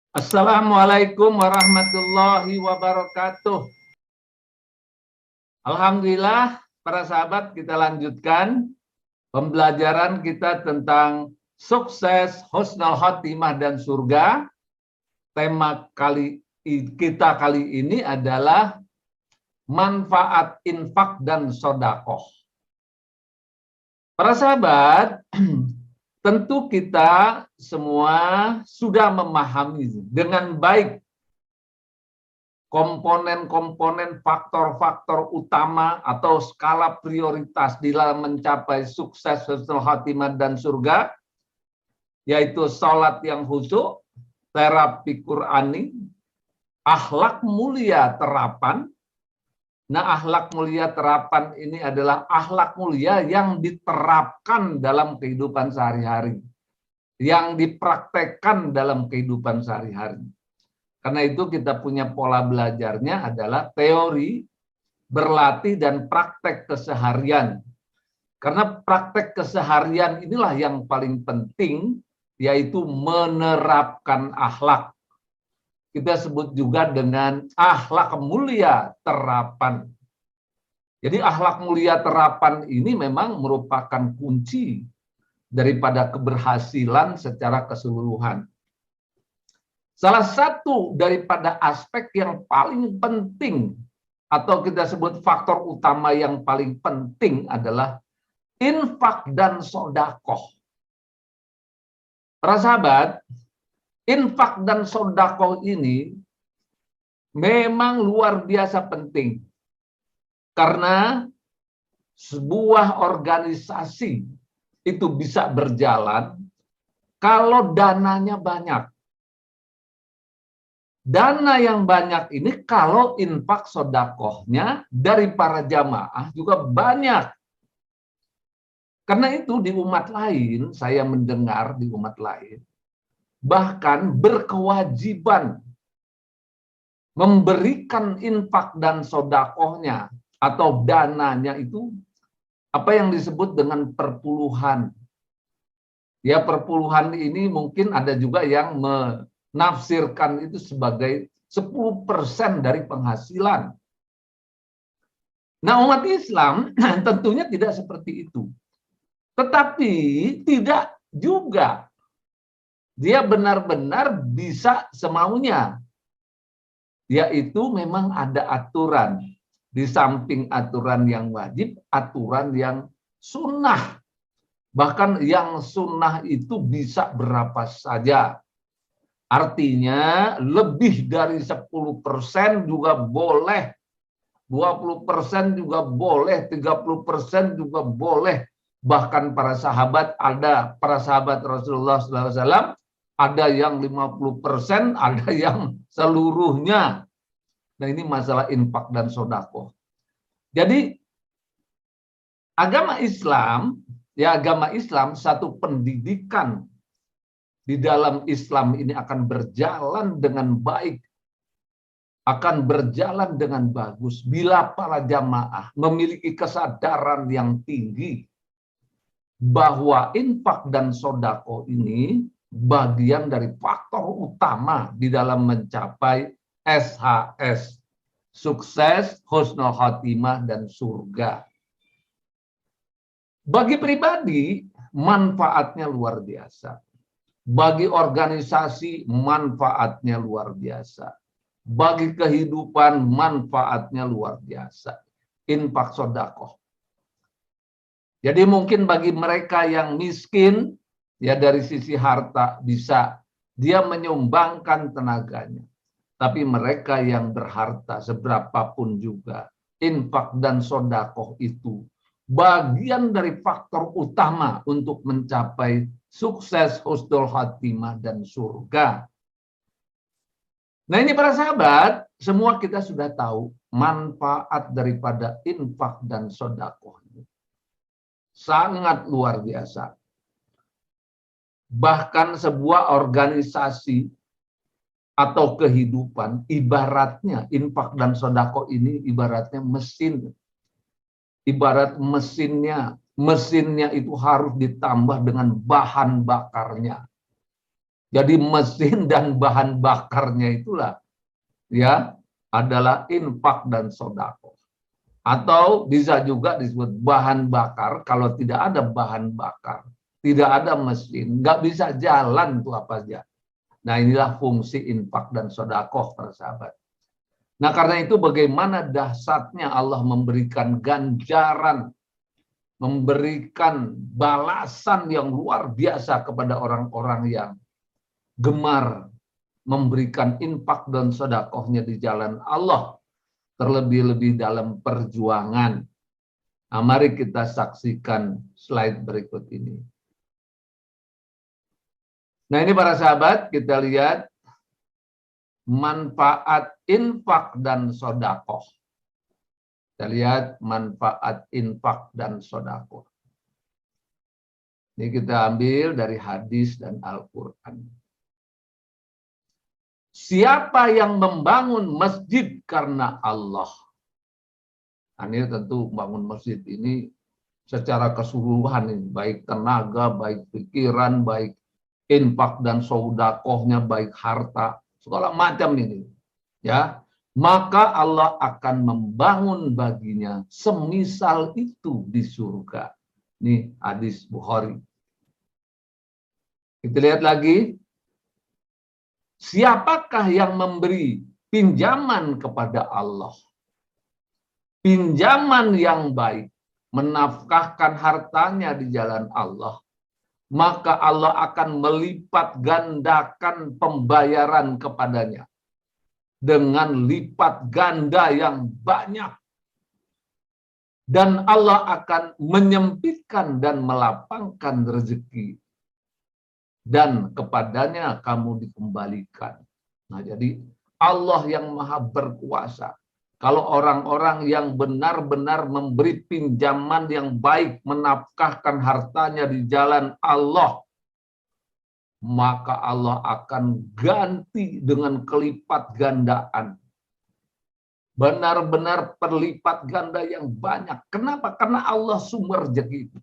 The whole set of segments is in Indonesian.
Assalamualaikum warahmatullahi wabarakatuh. Alhamdulillah, para sahabat, kita lanjutkan pembelajaran kita tentang sukses, husnul khotimah, dan surga. Tema kita kali ini adalah manfaat infak dan sodakoh. Para sahabat, tentu kita semua sudah memahami dengan baik komponen-komponen faktor-faktor utama atau skala prioritas di dalam mencapai sukses, husnul khotimah, dan surga, yaitu sholat yang khusyuk, terapi Qurani, akhlak mulia terapan. Nah, akhlak mulia terapan ini adalah akhlak mulia yang diterapkan dalam kehidupan sehari-hari, yang dipraktekkan dalam kehidupan sehari-hari. Karena itu kita punya pola belajarnya adalah teori, berlatih, dan praktek keseharian. Karena praktek keseharian inilah yang paling penting, yaitu menerapkan akhlak. Kita sebut juga dengan akhlak mulia terapan. Jadi akhlak mulia terapan ini memang merupakan kunci daripada keberhasilan secara keseluruhan. Salah satu daripada aspek yang paling penting atau kita sebut faktor utama yang paling penting adalah infak dan sodakoh. Para sahabat, infak dan sodakoh ini memang luar biasa penting. Karena sebuah organisasi itu bisa berjalan kalau dananya banyak. Dana yang banyak ini kalau infak sodakohnya dari para jamaah juga banyak. Karena itu di umat lain, saya mendengar di umat lain, bahkan berkewajiban memberikan infak dan sodakohnya atau dananya itu apa yang disebut dengan perpuluhan. Ya, perpuluhan ini mungkin ada juga yang menafsirkan itu sebagai 10% dari penghasilan. Nah, umat Islam tentunya tidak seperti itu. Tetapi tidak juga dia benar-benar bisa semaunya. Yaitu memang ada aturan. Di samping aturan yang wajib, aturan yang sunnah. Bahkan yang sunnah itu bisa berapa saja. Artinya lebih dari 10% juga boleh. 20% juga boleh, 30% juga boleh. Bahkan para sahabat, ada para sahabat Rasulullah SAW, ada yang 50%, ada yang seluruhnya. Nah, ini masalah infak dan sodakoh. Jadi agama Islam, ya agama Islam, satu pendidikan di dalam Islam ini akan berjalan dengan baik, akan berjalan dengan bagus bila para jamaah memiliki kesadaran yang tinggi bahwa infak dan sodakoh ini bagian dari faktor utama di dalam mencapai SHS, sukses, husnul khotimah, dan surga. Bagi pribadi, manfaatnya luar biasa. Bagi organisasi, manfaatnya luar biasa. Bagi kehidupan, manfaatnya luar biasa. Infak sodakoh. Jadi mungkin bagi mereka yang miskin, ya dari sisi harta bisa dia menyumbangkan tenaganya. Tapi mereka yang berharta seberapapun juga, infak dan sodakoh itu bagian dari faktor utama untuk mencapai sukses, husnul khotimah, dan surga. Nah, ini para sahabat, semua kita sudah tahu manfaat daripada infak dan sodakoh. Sangat luar biasa. Bahkan sebuah organisasi atau kehidupan, ibaratnya infak dan sodako ini ibaratnya mesin. Ibarat mesinnya itu harus ditambah dengan bahan bakarnya. Jadi mesin dan bahan bakarnya itulah ya adalah infak dan sodako. Atau bisa juga disebut bahan bakar. Kalau tidak ada bahan bakar, tidak ada mesin, nggak bisa jalan tuh apa aja. Nah inilah fungsi infak dan sodakoh para sahabat. Nah karena itu bagaimana dahsyatnya Allah memberikan ganjaran, memberikan balasan yang luar biasa kepada orang-orang yang gemar memberikan infak dan sodakohnya di jalan Allah. Terlebih-lebih dalam perjuangan. Nah, mari kita saksikan slide berikut ini. Nah ini para sahabat, kita lihat manfaat infak dan sodakoh. Kita lihat manfaat infak dan sodakoh. Ini kita ambil dari hadis dan Al-Quran. Siapa yang membangun masjid karena Allah. Nah, ini tentu bangun masjid ini secara keseluruhan ini, baik tenaga, baik pikiran, baik infak dan sodakohnya, baik harta, segala macam ini. Ya, maka Allah akan membangun baginya semisal itu di surga. Ini hadis Bukhari. Kita lihat lagi. Siapakah yang memberi pinjaman kepada Allah? Pinjaman yang baik, menafkahkan hartanya di jalan Allah, maka Allah akan melipat gandakan pembayaran kepadanya dengan lipat ganda yang banyak. Dan Allah akan menyempitkan dan melapangkan rezeki. Dan kepadanya kamu dikembalikan. Nah, jadi Allah yang maha berkuasa. Kalau orang-orang yang benar-benar memberi pinjaman yang baik, menafkahkan hartanya di jalan Allah, maka Allah akan ganti dengan kelipat gandaan. Benar-benar perlipat ganda yang banyak. Kenapa? Karena Allah sumber rezeki itu.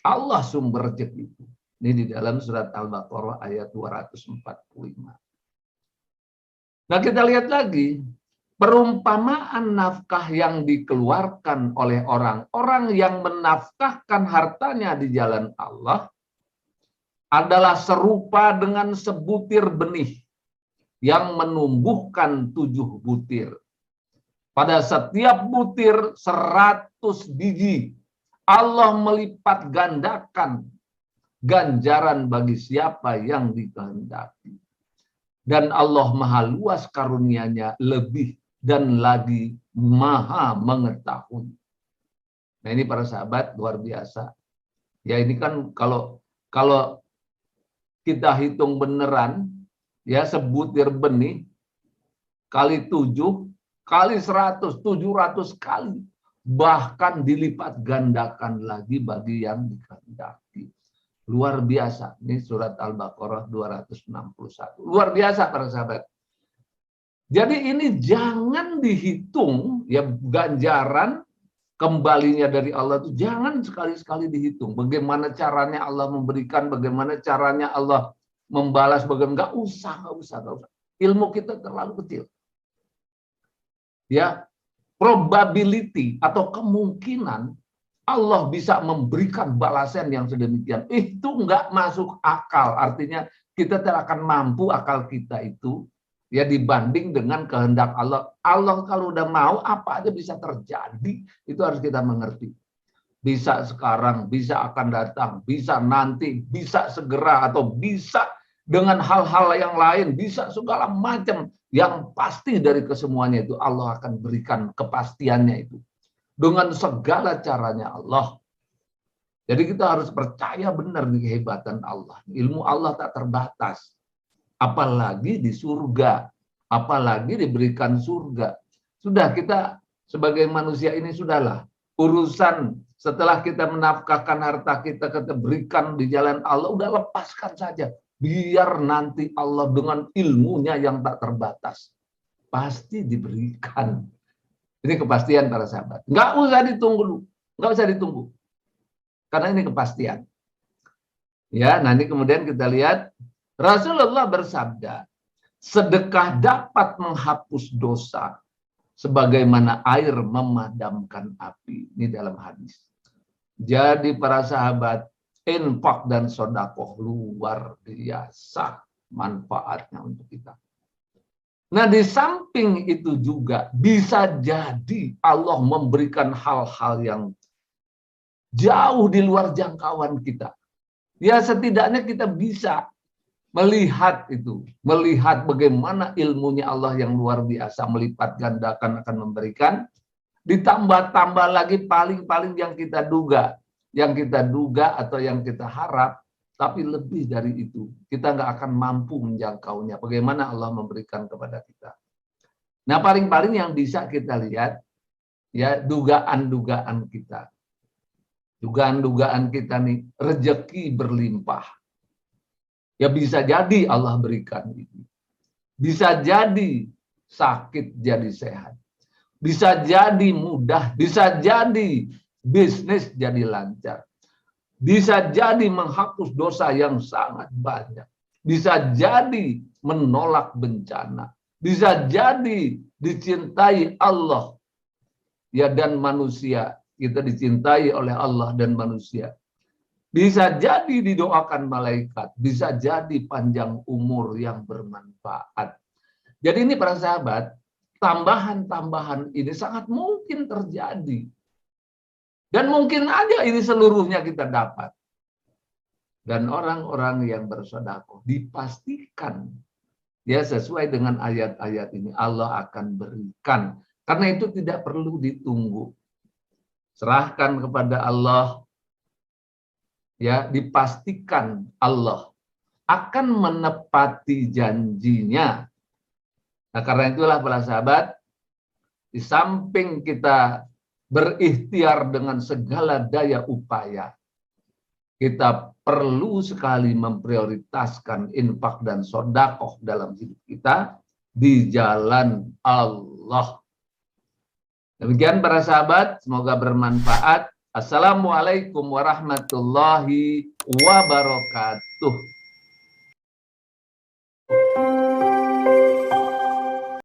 Allah sumber rezeki itu. Ini di dalam surat Al-Baqarah ayat 245. Nah kita lihat lagi, perumpamaan nafkah yang dikeluarkan oleh orang-orang yang menafkahkan hartanya di jalan Allah adalah serupa dengan sebutir benih yang menumbuhkan 7 butir. Pada setiap butir 100 biji. Allah melipat gandakan ganjaran bagi siapa yang dikehendaki. Dan Allah maha luas karunia-Nya lebih dan lagi maha mengetahui. Nah ini para sahabat luar biasa. Ya ini kan kalau kita hitung beneran, ya sebutir benih kali 7 kali 100, 700 kali. Bahkan dilipat gandakan lagi bagi yang dikehendaki. Luar biasa. Ini surat Al-Baqarah 261. Luar biasa para sahabat. Jadi ini jangan dihitung ya ganjaran kembalinya dari Allah itu jangan sekali-sekali dihitung. Bagaimana caranya Allah memberikan, bagaimana caranya Allah membalas, bagaimana nggak usah. Ilmu kita terlalu kecil. Ya, probability atau kemungkinan Allah bisa memberikan balasan yang sedemikian. Itu nggak masuk akal. Artinya kita tidak akan mampu akal kita itu ya dibanding dengan kehendak Allah. Allah kalau udah mau apa aja bisa terjadi. Itu harus kita mengerti. Bisa sekarang, bisa akan datang, bisa nanti, bisa segera atau bisa dengan hal-hal yang lain, bisa segala macam. Yang pasti dari kesemuanya itu Allah akan berikan kepastiannya itu. Dengan segala caranya Allah. Jadi kita harus percaya benar di kehebatan Allah. Ilmu Allah tak terbatas. Apalagi di surga. Apalagi diberikan surga. Sudah kita sebagai manusia ini sudahlah. Urusan setelah kita menafkahkan harta kita berikan di jalan Allah. Udah lepaskan saja. Biar nanti Allah dengan ilmunya yang tak terbatas. Pasti diberikan. Ini kepastian para sahabat. Nggak usah ditunggu dulu. Nggak usah ditunggu. Karena ini kepastian. Ya, nanti kemudian kita lihat Rasulullah bersabda, sedekah dapat menghapus dosa sebagaimana air memadamkan api. Ini dalam hadis. Jadi para sahabat, infak dan sodakoh luar biasa manfaatnya untuk kita. Nah, di samping itu juga bisa jadi Allah memberikan hal-hal yang jauh di luar jangkauan kita. Ya, setidaknya kita bisa melihat itu, melihat bagaimana ilmunya Allah yang luar biasa, melipat gandakan akan memberikan, ditambah-tambah lagi paling-paling yang kita duga atau yang kita harap, tapi lebih dari itu, kita nggak akan mampu menjangkaunya. Bagaimana Allah memberikan kepada kita. Nah, paling-paling yang bisa kita lihat, ya dugaan-dugaan kita. Dugaan-dugaan kita nih, rezeki berlimpah. Ya bisa jadi Allah berikan itu. Bisa jadi sakit jadi sehat. Bisa jadi mudah, bisa jadi bisnis jadi lancar. Bisa jadi menghapus dosa yang sangat banyak. Bisa jadi menolak bencana. Bisa jadi dicintai Allah ya dan manusia. Kita dicintai oleh Allah dan manusia. Bisa jadi didoakan malaikat, bisa jadi panjang umur yang bermanfaat. Jadi ini para sahabat, tambahan-tambahan ini sangat mungkin terjadi. Dan mungkin aja ini seluruhnya kita dapat. Dan orang-orang yang bersedekah dipastikan ya sesuai dengan ayat-ayat ini Allah akan berikan. Karena itu tidak perlu ditunggu. Serahkan kepada Allah. Ya, dipastikan Allah akan menepati janjinya. Nah, karena itulah para sahabat, di samping kita berikhtiar dengan segala daya upaya, kita perlu sekali memprioritaskan infak dan sedekah dalam hidup kita di jalan Allah. Demikian para sahabat, semoga bermanfaat. Assalamualaikum warahmatullahi wabarakatuh.